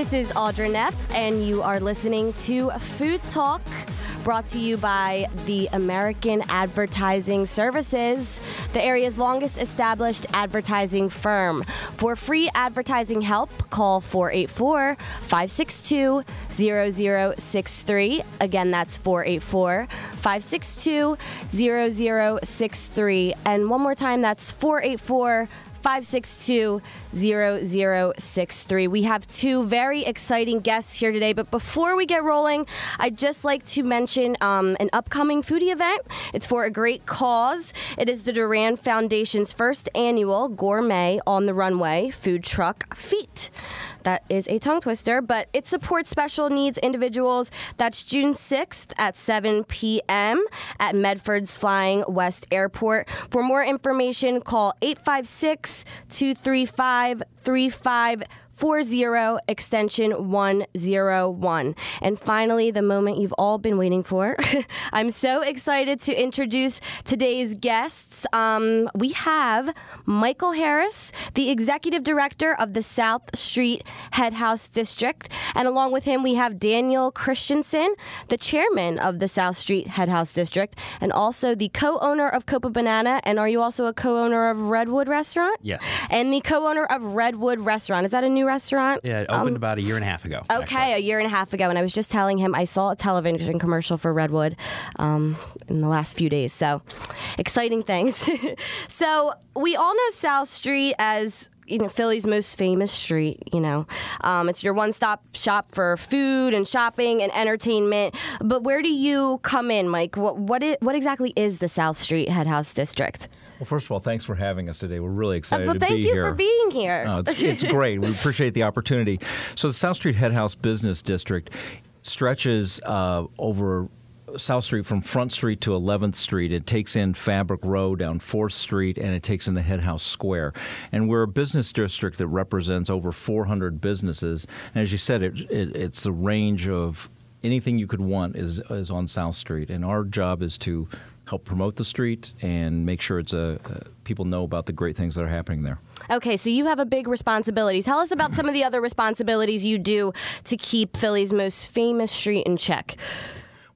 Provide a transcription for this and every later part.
This is Audra Neff, and you are listening to Food Talk, brought to you by the American Advertising Services, the area's longest established advertising firm. For free advertising help, call 484-562-0063. Again, that's 484-562-0063. And one more time, that's 484-562-0063. We have two very exciting guests here today, but before we get rolling, I'd just like to mention an upcoming foodie event. It's for a great cause. It is the Duran Foundation's first annual Gourmet on the Runway Food Truck Feat. That is a tongue twister, but it supports special needs individuals. That's June 6th at 7 p.m. at Medford's Flying West Airport. For more information, call 856-235-3540, extension 101. And finally, the moment you've all been waiting for. I'm so excited to introduce today's guests. We have Michael Harris, the Executive Director of the South Street Headhouse District. And along with him, we have Daniel Christensen, the Chairman of the South Street Headhouse District, and also the co-owner of Copa Banana. And are you also a co-owner of Redwood Restaurant? Yes. And the co-owner of Redwood Restaurant. Is that a new restaurant? Yeah, it opened about a year and a half ago. Okay, actually. A year and a half ago. And I was just telling him I saw a television commercial for Redwood in the last few days. So, exciting things. So, we all know South Street as Philly's most famous street. It's your one-stop shop for food and shopping and entertainment. But where do you come in, Mike? What exactly is the South Street Headhouse District? Well, first of all, thanks for having us today. We're really excited to be here. Thank you for being here. It's great. We appreciate the opportunity. So the South Street Headhouse Business District stretches over South Street from Front Street to 11th Street. It takes in Fabric Row down 4th Street, and it takes in the Headhouse Square. And we're a business district that represents over 400 businesses. And as you said, it's a range of anything you could want is on South Street. And our job is to help promote the street and make sure people know about the great things that are happening there. Okay, so you have a big responsibility. Tell us about some of the other responsibilities you do to keep Philly's most famous street in check.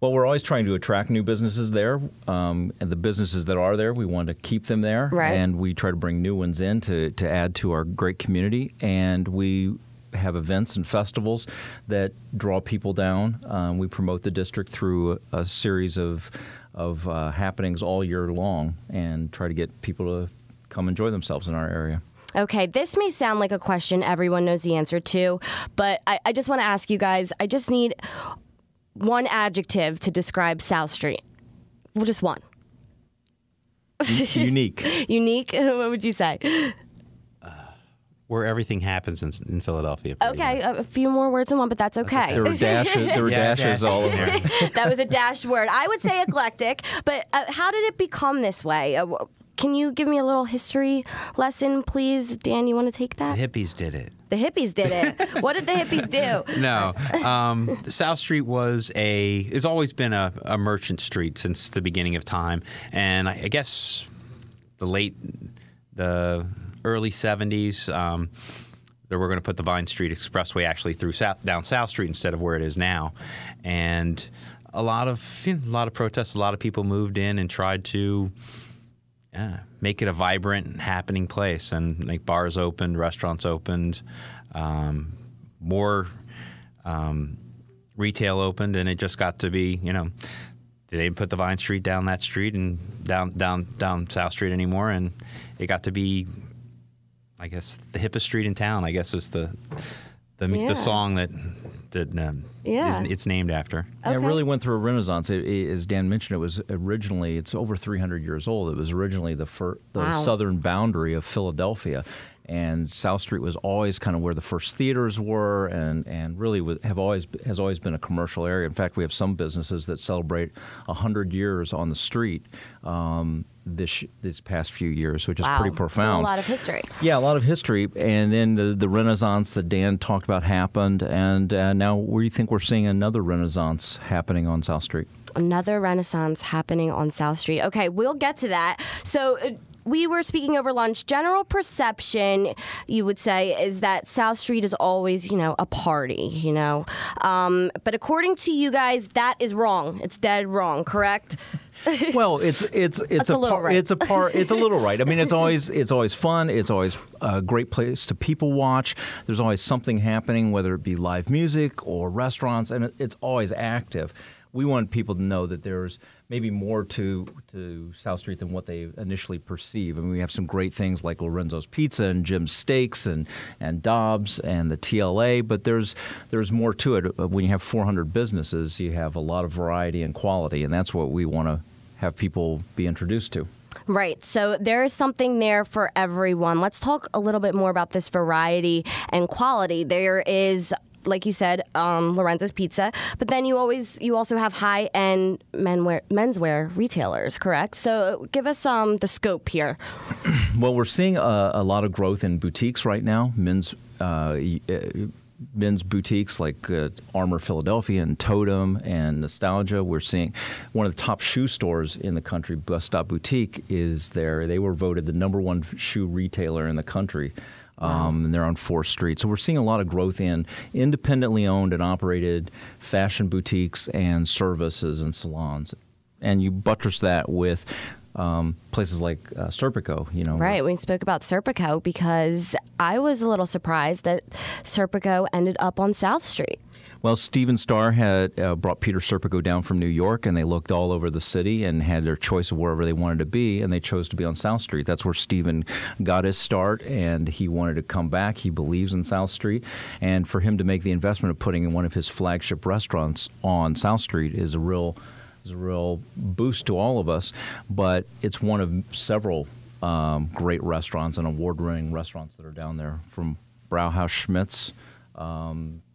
Well, we're always trying to attract new businesses there, and the businesses that are there, we want to keep them there, right. And we try to bring new ones in to add to our great community, and we have events and festivals that draw people down. We promote the district through a series of happenings all year long and try to get people to come enjoy themselves in our area. Okay, this may sound like a question everyone knows the answer to, but I just want to ask you guys, I just need one adjective to describe South Street. Well, just one. Unique. Unique? What would you say? Where everything happens in Philadelphia. Okay, a few more words in one, but that's okay. There were dashes all over. That was a dashed word. I would say eclectic, but how did it become this way? Can you give me a little history lesson, please? Dan, you want to take that? The hippies did it. The hippies did it. What did the hippies do? No. South Street it's always been a merchant street since the beginning of time. And I guess the early 70s, they were going to put the Vine Street Expressway actually down South Street instead of where it is now. And a lot of protests, a lot of people moved in and tried to make it a vibrant, happening place. And like bars opened, restaurants opened, more retail opened, and it just got to be, they didn't put the Vine Street down that street and down South Street anymore, and it got to be, I guess, the hippest street in town, I guess, was the song that it's named after. Okay. Yeah, it really went through a renaissance. As Dan mentioned, it's over 300 years old. It was originally the southern boundary of Philadelphia. And South Street was always kind of where the first theaters were, and really has always been a commercial area. In fact, we have some businesses that celebrate 100 years on the street this past few years, which is pretty profound. So a lot of history. Yeah, a lot of history. And then the Renaissance that Dan talked about happened, and now we think we're seeing another Renaissance happening on South Street. Another Renaissance happening on South Street. Okay, we'll get to that. So we were speaking over lunch. General perception, you would say, is that South Street is always, a party, But according to you guys, that is wrong. It's dead wrong, correct? Well, it's a little right. I mean, it's always fun. It's always a great place to people watch. There's always something happening, whether it be live music or restaurants, and it's always active. We want people to know that there's maybe more to South Street than what they initially perceive. I mean, we have some great things like Lorenzo's Pizza and Jim's Steaks and Dobbs and the TLA, but there's more to it. When you have 400 businesses, you have a lot of variety and quality, and that's what we want to have people be introduced to. Right. So there is something there for everyone. Let's talk a little bit more about this variety and quality. There is, like you said, Lorenzo's Pizza, but then you also have high-end menswear retailers, correct? So give us the scope here. Well, we're seeing a lot of growth in boutiques right now, men's boutiques like Armour Philadelphia and Totem and Nostalgia. We're seeing one of the top shoe stores in the country, Bus Stop Boutique, is there. They were voted the #1 shoe retailer in the country. And they're on 4th Street. So we're seeing a lot of growth in independently owned and operated fashion boutiques and services and salons. And you buttress that with places like Serpico, Right. We spoke about Serpico because I was a little surprised that Serpico ended up on South Street. Well, Stephen Starr had brought Peter Serpico down from New York, and they looked all over the city and had their choice of wherever they wanted to be, and they chose to be on South Street. That's where Stephen got his start, and he wanted to come back. He believes in South Street, and for him to make the investment of putting in one of his flagship restaurants on South Street is a real boost to all of us. But it's one of several great restaurants and award-winning restaurants that are down there, from Brauhaus Schmitz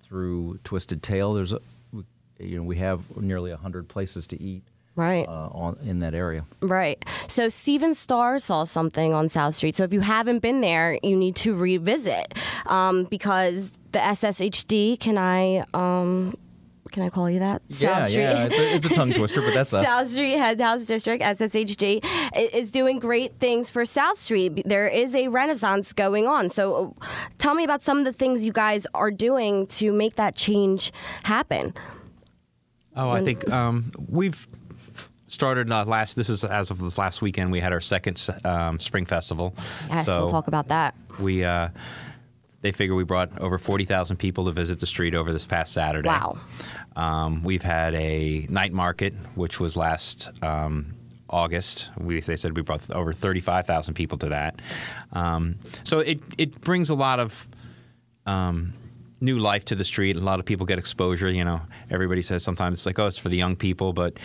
through Twisted Tail. We have nearly 100 places to eat. Right. In that area. Right. So Stephen Starr saw something on South Street. So if you haven't been there, you need to revisit because the SSHD, can I call you that? Yeah, South Street. It's a tongue twister, but that's us. South Street Headhouse District, SSHD, is doing great things for South Street. There is a renaissance going on. So tell me about some of the things you guys are doing to make that change happen. I think we've started this is as of this last weekend, we had our second Spring Festival. Yes, so we'll talk about that. They figure we brought over 40,000 people to visit the street over this past Saturday. Wow. We've had a night market, which was last August. They said we brought over 35,000 people to that. So it brings a lot of new life to the street. A lot of people get exposure. Everybody says sometimes it's like, it's for the young people, but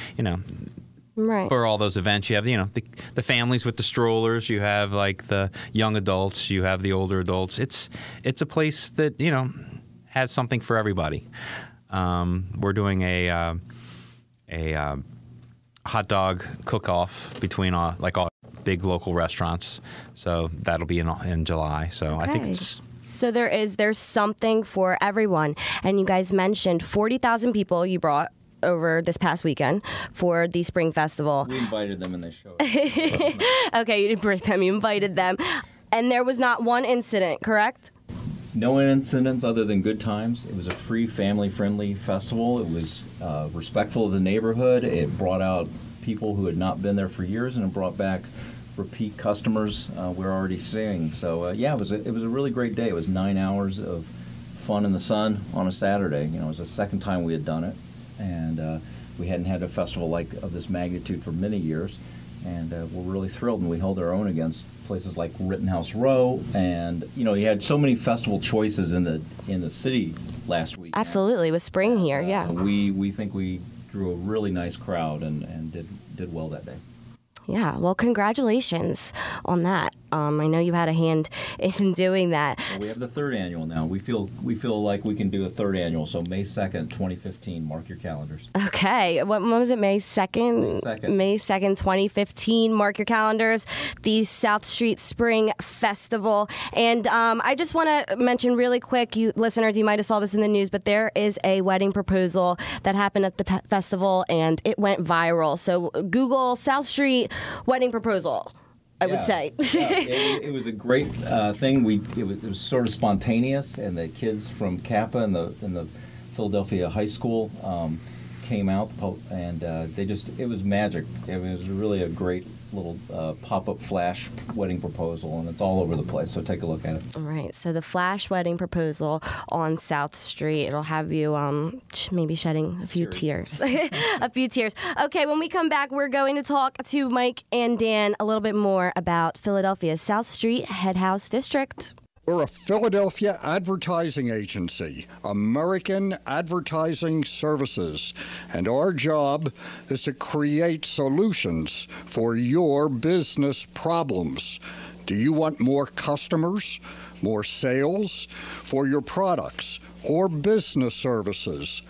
right. For all those events, you have the families with the strollers, you have like the young adults, you have the older adults. It's a place that has something for everybody. We're doing a hot dog cook-off between all big local restaurants, so that'll be in July. So I think it's. So there's something for everyone, and you guys mentioned 40,000 people you brought over this past weekend for the Spring Festival. We invited them and they showed up. Okay, you didn't bring them, you invited them. And there was not one incident, correct? No incidents other than good times. It was a free, family-friendly festival. It was respectful of the neighborhood. It brought out people who had not been there for years, and it brought back repeat customers we're already seeing. So, it was a really great day. It was 9 hours of fun in the sun on a Saturday. It was the second time we had done it. And we hadn't had a festival of this magnitude for many years, and we're really thrilled. And we held our own against places like Rittenhouse Row, and you had so many festival choices in the city last week. Absolutely, with spring here, yeah. We think we drew a really nice crowd and did well that day. Yeah, well, congratulations on that. I know you had a hand in doing that. Well, we have the third annual now. We feel like we can do a third annual. So May 2nd, 2015. Mark your calendars. Okay. When was it? May 2nd? May 2nd. May 2nd, 2015. Mark your calendars. The South Street Spring Festival. And I just want to mention really quick, you listeners, you might have saw this in the news, but there is a wedding proposal that happened at the festival, and it went viral. So Google South Street wedding proposal. I would say. It was a great thing. It was sort of spontaneous, and the kids from Kappa and the Philadelphia High School came out, and it was magic. It was really a great little pop-up flash wedding proposal, and it's all over the place, so take a look at it. All right, so the flash wedding proposal on South Street, it'll have you maybe shedding a few tears. A few tears. Okay, when we come back, we're going to talk to Mike and Dan a little bit more about Philadelphia's South Street Headhouse District. We're a Philadelphia advertising agency, American Advertising Services, and our job is to create solutions for your business problems. Do you want more customers, more sales for your products or business services?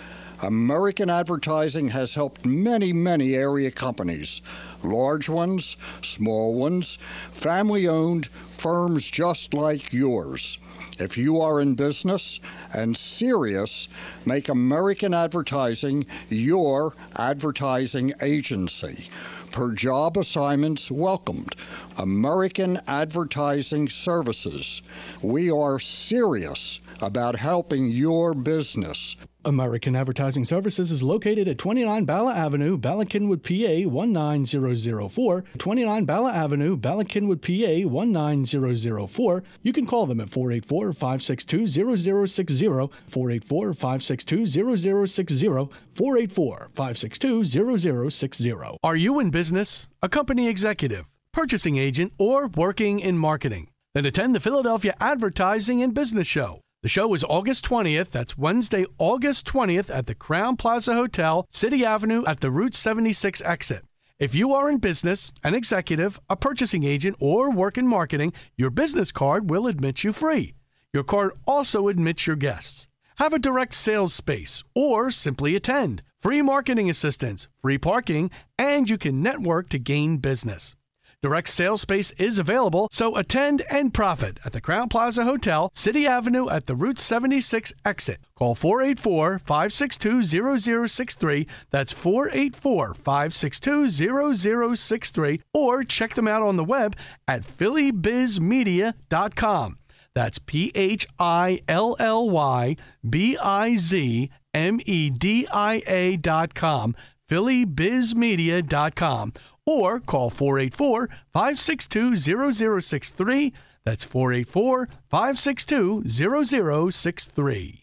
American Advertising has helped many, many area companies, large ones, small ones, family-owned firms just like yours. If you are in business and serious, make American Advertising your advertising agency. Per job assignments welcomed. American Advertising Services. We are serious about helping your business. American Advertising Services is located at 29 Bala Avenue, Bala Cynwyd, PA 19004. 29 Bala Avenue, Bala Cynwyd, PA 19004. You can call them at 484-562-0060, 484-562-0060, 484-562-0060. Are you in business, a company executive, purchasing agent, or working in marketing? Then attend the Philadelphia Advertising and Business Show. The show is August 20th. That's Wednesday, August 20th at the Crowne Plaza Hotel, City Avenue at the Route 76 exit. If you are in business, an executive, a purchasing agent, or work in marketing, your business card will admit you free. Your card also admits your guests. Have a direct sales space or simply attend. Free marketing assistance, free parking, and you can network to gain business. Direct sales space is available, so attend and profit at the Crowne Plaza Hotel, City Avenue at the Route 76 exit. Call 484-562-0063. That's 484-562-0063. Or check them out on the web at phillybizmedia.com. That's PHILLYBIZMEDIA.com, phillybizmedia.com. Or call 484-562-0063. That's 484-562-0063.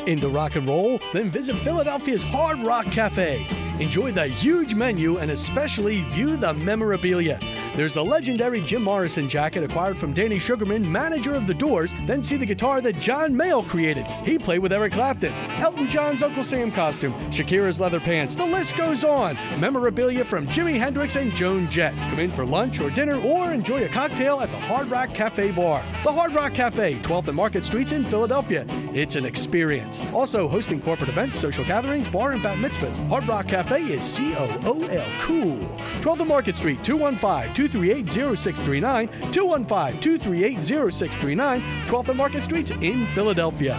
Into rock and roll? Then visit Philadelphia's Hard Rock Cafe. Enjoy the huge menu and especially view the memorabilia. There's the legendary Jim Morrison jacket acquired from Danny Sugarman, manager of The Doors. Then see the guitar that John Mayall created. He played with Eric Clapton. Elton John's Uncle Sam costume. Shakira's leather pants. The list goes on. Memorabilia from Jimi Hendrix and Joan Jett. Come in for lunch or dinner or enjoy a cocktail at the Hard Rock Cafe Bar. The Hard Rock Cafe, 12th and Market Streets in Philadelphia. It's an experience. Also hosting corporate events, social gatherings, bar and bat mitzvahs. Hard Rock Cafe is COOL, cool. 12th and Market Street, 215-238-0639, 215-238-0639, 12th and Market Street in Philadelphia.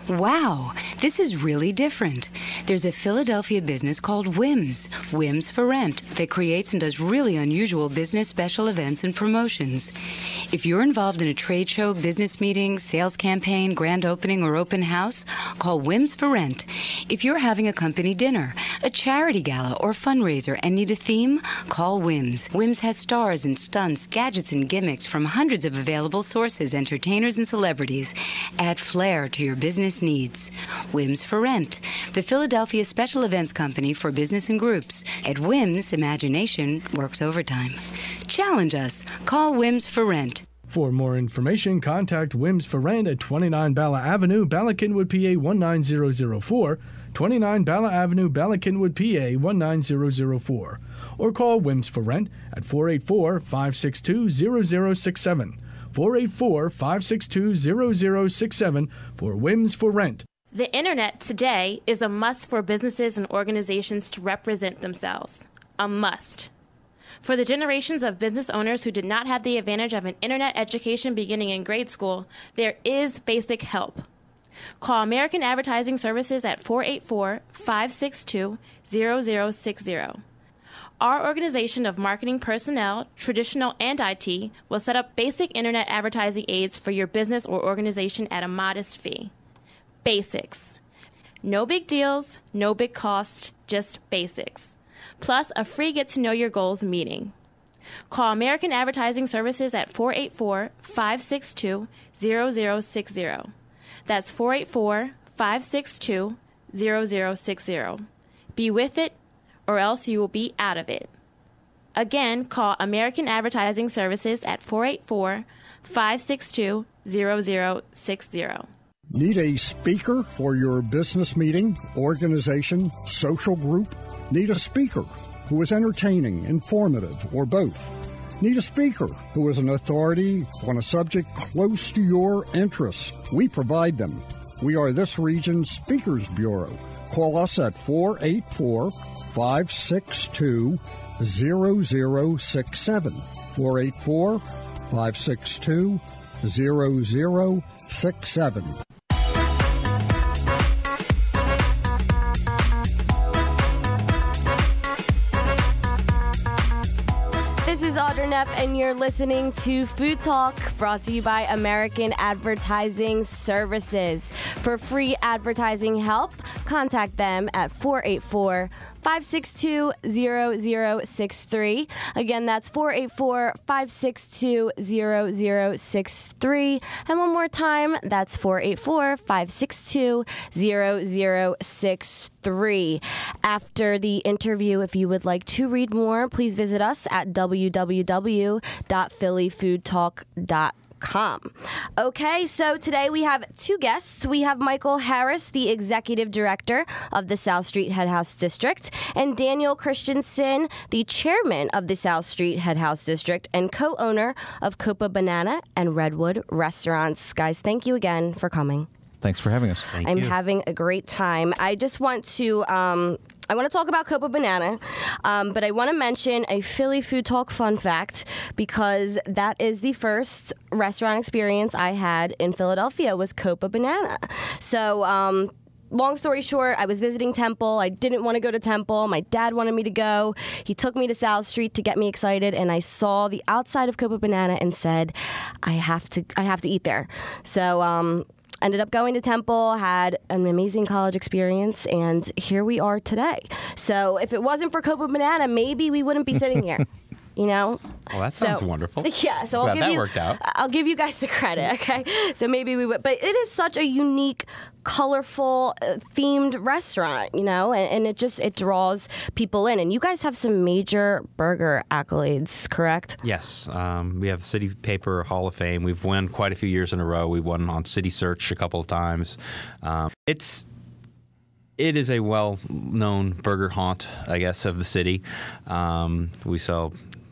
Wow, this is really different. There's a Philadelphia business called Whims for Rent, that creates and does really unusual business special events and promotions. If you're involved in a trade show, business meeting, sales campaign, grand opening, or open house, call Whims for Rent. If you're having a company dinner, a charity gala, or fundraiser and need a theme, call Whims. Whims has stars and stunts, gadgets and gimmicks from hundreds of available sources, entertainers and celebrities. Add flair to your business needs. Whims for Rent, the Philadelphia special events company for business and groups. At Whims, imagination works overtime. Challenge us. Call Whims for Rent. For more information, contact Whims for Rent at 29 Bala Avenue, Bala Cynwyd, PA 19004, 29 Bala Avenue, Bala Cynwyd, PA 19004, or call Whims for Rent at 484-562-0067, 484-562-0067 for Whims for Rent. The Internet today is a must for businesses and organizations to represent themselves. A must. For the generations of business owners who did not have the advantage of an Internet education beginning in grade school, there is basic help. Call American Advertising Services at 484-562-0060. Our organization of marketing personnel, traditional and IT, will set up basic internet advertising aids for your business or organization at a modest fee. Basics. No big deals, no big cost, just basics. Plus a free get to know your goals meeting. Call American Advertising Services at 484-562-0060. That's 484-562-0060. Be with it, or else you will be out of it. Again, call American Advertising Services at 484-562-0060. Need a speaker for your business meeting, organization, social group? Need a speaker who is entertaining, informative, or both? Need a speaker who is an authority on a subject close to your interests? We provide them. We are this region's Speakers Bureau. Call us at 484-562-0067. 484-562-0067. This is Audra Neff, and you're listening to Food Talk, brought to you by American Advertising Services. For free advertising help, contact them at 484-562-0063. Again, that's 484-562-0063. And one more time, that's 484-562-0063. After the interview, if you would like to read more, please visit us at www.phillyfoodtalk.com. Okay, so today we have two guests. We have Michael Harris, the Executive Director of the South Street Headhouse District, and Daniel Christensen, the Chairman of the South Street Headhouse District and co-owner of Copa Banana and Redwood Restaurants. Guys, thank you again for coming. Thanks for having us. Thank I'm you. having a great time. I just want to I want to talk about Copa Banana, but I want to mention a Philly Food Talk fun fact, because that is the first restaurant experience I had in Philadelphia was Copa Banana. So long story short, I was visiting Temple. I didn't want to go to Temple. My dad wanted me to go. He took me to South Street to get me excited, and I saw the outside of Copa Banana and said, I have to eat there. So ended up going to Temple, had an amazing college experience, and here we are today. So if it wasn't for Copa Banana, maybe we wouldn't be sitting here. You know? Well, that sounds wonderful. Yeah, so Glad that worked out. I'll give you guys the credit, okay? So maybe we would. But it is such a unique, colorful, themed restaurant, you know? And it draws people in. And you guys have some major burger accolades, correct? Yes. We have the City Paper Hall of Fame. We've won quite a few years in a row. We won on City Search a couple of times. It is a well-known burger haunt, I guess, of the city.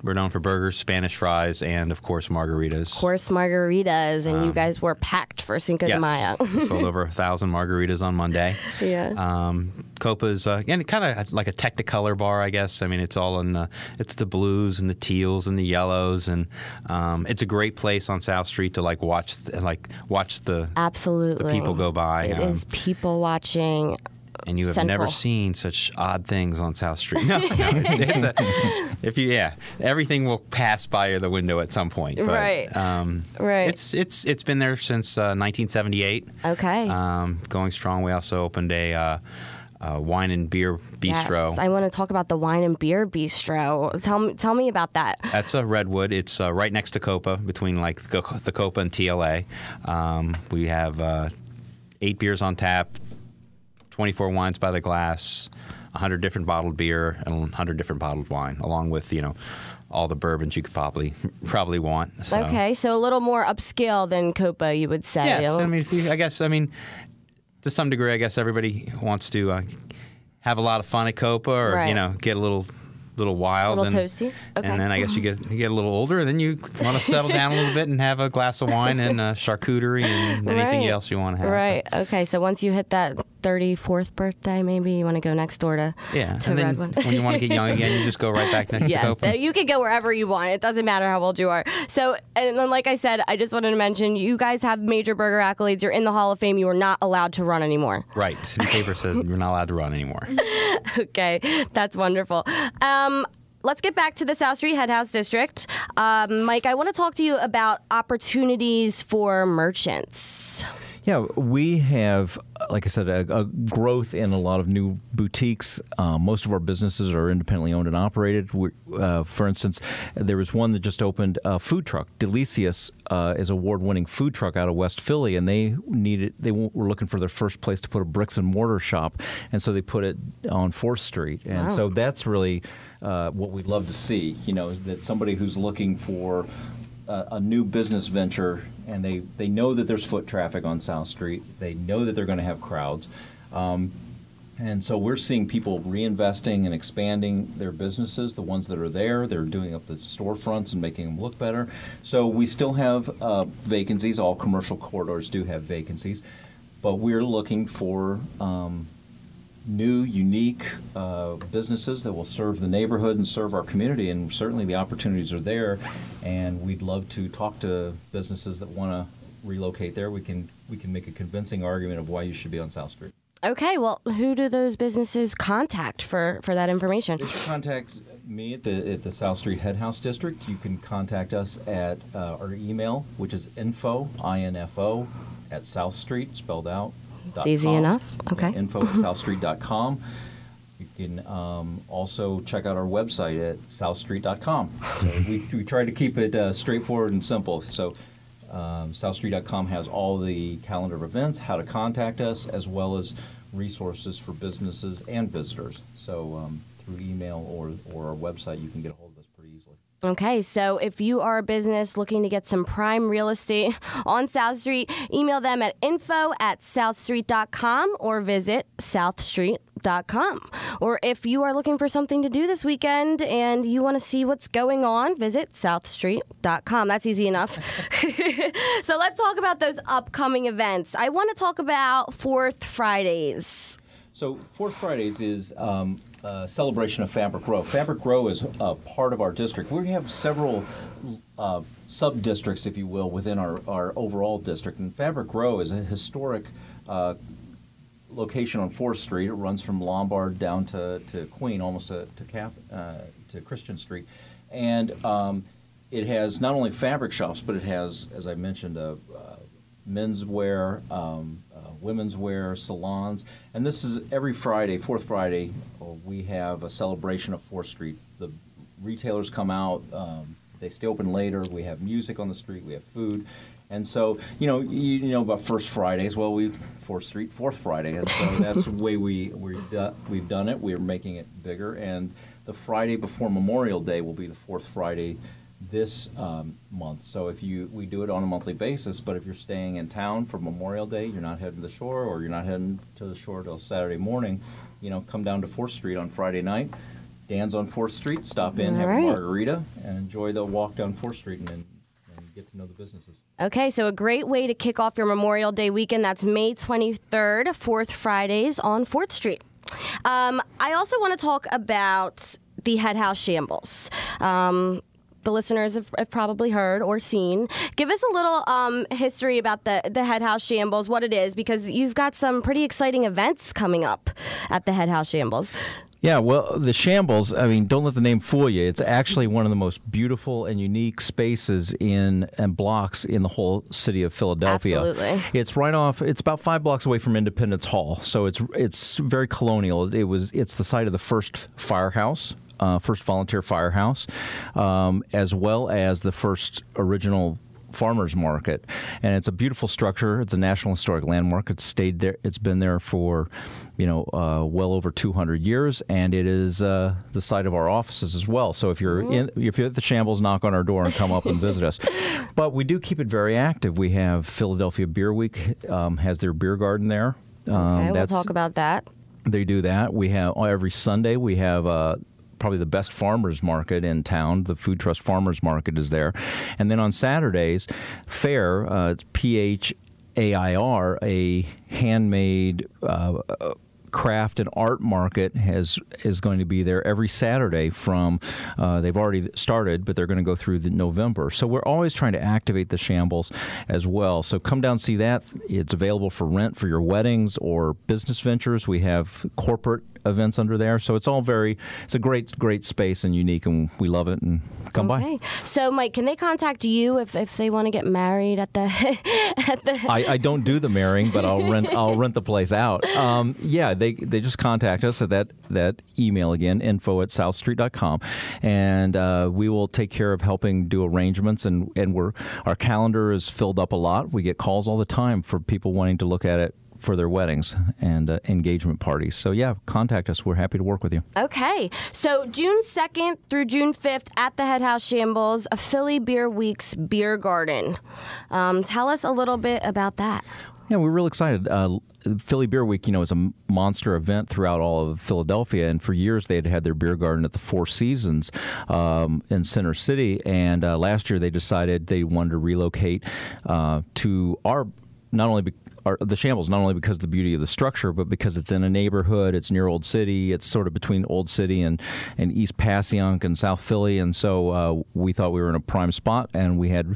We're known for burgers, Spanish fries, and, of course, margaritas. Of course, margaritas. And you guys were packed for Cinco de Mayo. We sold over 1,000 margaritas on Monday. Yeah. Copa's, and kind of like a Technicolor bar, I guess. I mean, it's all in it's the blues and the teals and the yellows. And it's a great place on South Street to, watch the Absolutely. the people go by. It is people watching. And you have Central. never seen such odd things on South Street. No, everything will pass by the window at some point. But, right. Right. It's been there since 1978. Okay. Going strong. We also opened a wine and beer bistro. Yes, I want to talk about the wine and beer bistro. Tell me about that. That's a Redwood. It's right next to Copa, between the Copa and TLA. We have 8 beers on tap, 24 wines by the glass, 100 different bottled beer, and 100 different bottled wine, along with, all the bourbons you could probably want. So. Okay, so a little more upscale than Copa, you would say. Yes, to some degree, I guess everybody wants to have a lot of fun at Copa, or get a little wild, a little toasty. Okay. And then I guess you get a little older, and then you want to settle down a little bit and have a glass of wine and charcuterie and anything else you want to have. Right. Okay. So once you hit that 34th birthday, maybe you want to go next door to and then Redwood. When you want to get young again, you just go right back next to Copa. You can go wherever you want. It doesn't matter how old you are. So, and then like I said, I just wanted to mention, you guys have major burger accolades. You're in the Hall of Fame. You are not allowed to run anymore. Right. City Paper says you're not allowed to run anymore. Okay. That's wonderful. let's get back to the South Street Headhouse District. Mike, I want to talk to you about opportunities for merchants. Yeah, we have, like I said, a growth in a lot of new boutiques. Most of our businesses are independently owned and operated. For instance, there was one that just opened a food truck. Delicious is an award-winning food truck out of West Philly, and they were looking for their first place to put a bricks and mortar shop, and so they put it on 4th Street. And so that's really what we'd love to see. That somebody who's looking for a new business venture, and they know that there's foot traffic on South Street. They know that they're going to have crowds. And so we're seeing people reinvesting and expanding their businesses, the ones that are there. They're doing up the storefronts and making them look better. So we still have vacancies. All commercial corridors do have vacancies. But we're looking for new, unique businesses that will serve the neighborhood and serve our community, and certainly the opportunities are there, and we'd love to talk to businesses that want to relocate there. We can make a convincing argument of why you should be on South Street. Okay, well, who do those businesses contact for that information? They should contact me at the South Street Headhouse District. You can contact us at our email, which is info, I-N-F-O, at South Street, spelled out. It's easy enough. Okay. Info at southstreet.com. You can also check out our website at southstreet.com. So we try to keep it straightforward and simple. So southstreet.com has all the calendar of events, how to contact us, as well as resources for businesses and visitors. So through email or our website, you can get a hold of us pretty easily. Okay, so if you are a business looking to get some prime real estate on South Street, email them at info@southstreet.com or visit southstreet.com. Or if you are looking for something to do this weekend and you want to see what's going on, visit southstreet.com. That's easy enough. So let's talk about those upcoming events. I want to talk about 4th Fridays. So 4th Fridays is celebration of Fabric Row. Fabric Row is part of our district. We have several sub-districts, if you will, within our overall district. And Fabric Row is a historic location on 4th Street. It runs from Lombard down to Queen, almost to Christian Street. And it has not only fabric shops, but it has, as I mentioned, menswear, women's wear, salons, and this is every Friday, 4th Friday, we have a celebration of 4th Street. The retailers come out, they stay open later, we have music on the street, we have food, and so, you know about First Fridays, well, 4th Street, 4th Friday, and so that's the way we've done it. We're making it bigger, and the Friday before Memorial Day will be the 4th Friday this month. So we do it on a monthly basis, but if you're staying in town for Memorial Day, you're not heading to the shore, or you're not heading to the shore till Saturday morning, come down to 4th Street on Friday night. Dan's on 4th Street. Stop in, have a margarita, and enjoy the walk down 4th Street and get to know the businesses. Okay, so a great way to kick off your Memorial Day weekend. That's May 23rd, 4th Fridays on 4th Street. I also want to talk about the Headhouse Shambles. The listeners have probably heard or seen. Give us a little history about the Headhouse Shambles, what it is, because you've got some pretty exciting events coming up at the Headhouse Shambles. Yeah, well, the Shambles, don't let the name fool you. It's actually one of the most beautiful and unique spaces and blocks in the whole city of Philadelphia. Absolutely. It's it's about 5 blocks away from Independence Hall, so it's very colonial. It's the site of the first firehouse. First volunteer firehouse, as well as the first original farmers market, and it's a beautiful structure. It's a National Historic Landmark. It's stayed there. It's been there for, well over 200 years, and it is the site of our offices as well. So if you're at the Shambles, knock on our door and come up and visit us. But we do keep it very active. We have Philadelphia Beer Week has their beer garden there. Okay, we'll talk about that. They do that. We have every Sunday. We have probably the best farmers market in town. The Food Trust Farmers Market is there. And then on Saturdays, Fair, it's PHAIR, a handmade craft and art market is going to be there every Saturday from, they've already started, but they're going to go through November. So we're always trying to activate the Shambles as well. So come down and see that. It's available for rent for your weddings or business ventures. We have corporate events under there. So it's a great space and unique, and we love it, and come by. So, Mike, can they contact you if they want to get married at the I don't do the marrying, but I'll rent the place out. They just contact us at that email again, info@southstreet.com, and we will take care of helping do arrangements, and our calendar is filled up a lot. We get calls all the time for people wanting to look at it for their weddings and engagement parties. So, contact us. We're happy to work with you. Okay. So, June 2nd through June 5th at the Headhouse Shambles, a Philly Beer Week's Beer Garden. Tell us a little bit about that. Yeah, we're real excited. Philly Beer Week, is a monster event throughout all of Philadelphia, and for years they had their beer garden at the Four Seasons in Center City, and last year they decided they wanted to relocate to the Shambles, not only because of the beauty of the structure, but because it's in a neighborhood, it's near Old City, it's sort of between Old City and East Passyunk and South Philly, and so we thought we were in a prime spot, and we had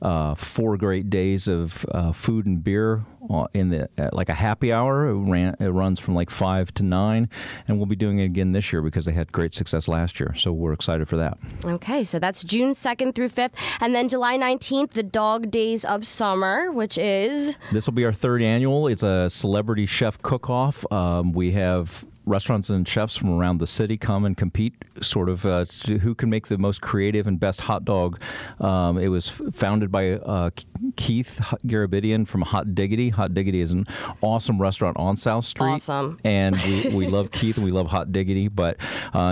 4 great days of food and beer in like a happy hour. It runs from like 5 to 9, and we'll be doing it again this year because they had great success last year, so we're excited for that. Okay, so that's June 2nd through 5th, and then July 19th, the Dog Days of Summer, which is... This will be our 3rd annual. It's a celebrity chef cook-off. We have restaurants and chefs from around the city come and compete, sort of who can make the most creative and best hot dog. It was founded by Keith Garabidian from Hot Diggity. Hot Diggity is an awesome restaurant on South Street. Awesome. And we love Keith and we love Hot Diggity, but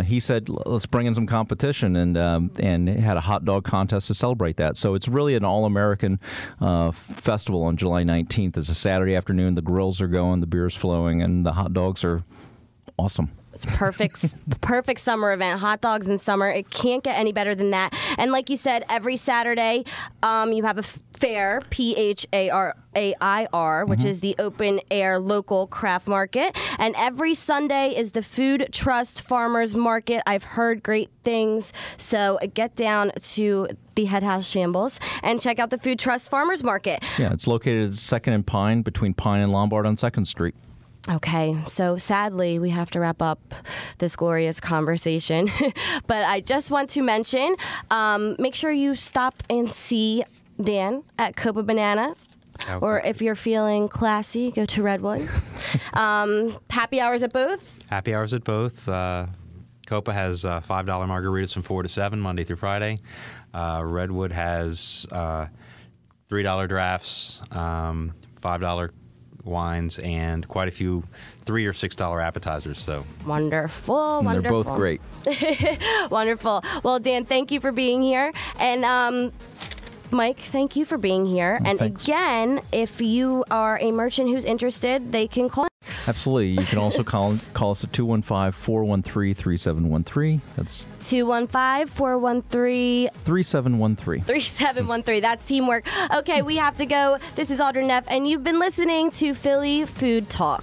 he said, let's bring in some competition, and had a hot dog contest to celebrate that. So it's really an all-American festival on July 19th. It's a Saturday afternoon. The grills are going, the beer's flowing, and the hot dogs are awesome. It's perfect summer event. Hot dogs in summer. It can't get any better than that. And like you said, every Saturday you have a fair, PHAIR, which is the open air local craft market. And every Sunday is the Food Trust Farmers Market. I've heard great things. So get down to the Headhouse Shambles and check out the Food Trust Farmers Market. Yeah, it's located at 2nd and Pine, between Pine and Lombard on 2nd Street. Okay, so sadly, we have to wrap up this glorious conversation. But I just want to mention, make sure you stop and see Dan at Copa Banana. Okay. Or if you're feeling classy, go to Redwood. Happy hours at both? Happy hours at both. Copa has $5 margaritas from 4 to 7, Monday through Friday. Redwood has $3 drafts, $5 wines, and quite a few $3 or $6 appetizers. So wonderful. And they're both great. Wonderful. Well, Dan, thank you for being here, and Mike, thank you for being here. And thanks. Again, if you are a merchant who's interested, they can call. Absolutely. You can also call us at 215-413-3713. That's 215-413... 3713. 3713. That's teamwork. Okay, we have to go. This is Audrey Neff, and you've been listening to Philly Food Talk.